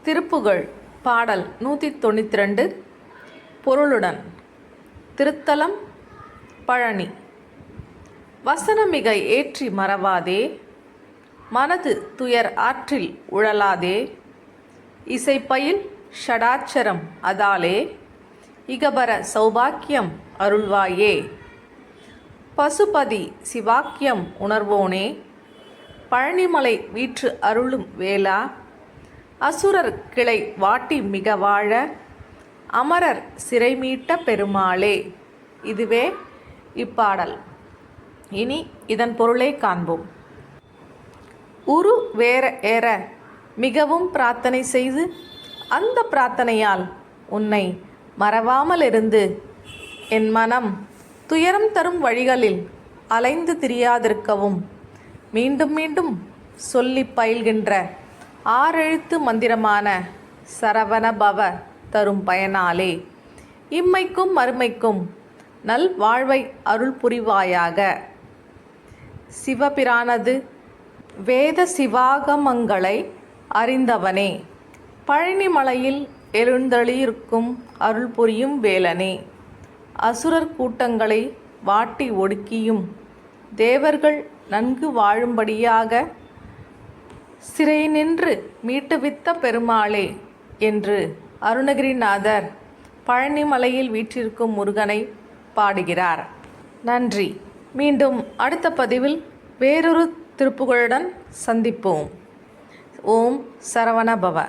திருப்புகழ் பாடல் 192 பொருளுடன். திருத்தலம் பழனி. வசனமிகை ஏற்றி மறவாதே, மனது துயர் ஆற்றில் உழலாதே, இசைப்பயில் ஷடாட்சரம் அதாலே, இகபர சௌபாக்கியம் அருள்வாயே. பசுபதி சிவாக்கியம் உணர்வோனே, பழனிமலை வீற்று அருளும் வேளா, அசுரர் கிளை வாட்டி மிக வாழ, அமரர் சிறைமீட்ட பெருமாளே. இதுவே இப்பாடல். இனி இதன் பொருளை காண்போம். உரு வேற ஏற மிகவும் பிரார்த்தனை செய்து, அந்த பிரார்த்தனையால் உன்னை மறவாமலிருந்து என் மனம் துயரம் தரும் வழிகளில் அலைந்து திரியாதிருக்கவும் மீண்டும் மீண்டும் சொல்லி பயில்கின்ற ஆறெழுத்து மந்திரமான சரவணபவ தரும் பயனாலே இம்மைக்கும் மறுமைக்கும் நல் வாழ்வை அருள் புரிவாயாக. சிவபிரானது வேத சிவாகமங்களை அறிந்தவனே, பழனிமலையில் எழுந்தளியிருக்கும் அருள் புரியும் வேலனே, அசுரர் கூட்டங்களை வாட்டி ஒடுக்கியும் தேவர்கள் நன்கு வாழும்படியாக சிறை நின்று மீட்டுவித்த பெருமாளே என்று அருணகிரிநாதர் பழனிமலையில் வீற்றிருக்கும் முருகனை பாடுகிறார். நன்றி. மீண்டும் அடுத்த பதிவில் வேறொரு திருப்புகழுடன் சந்திப்போம். ஓம் சரவண பவ.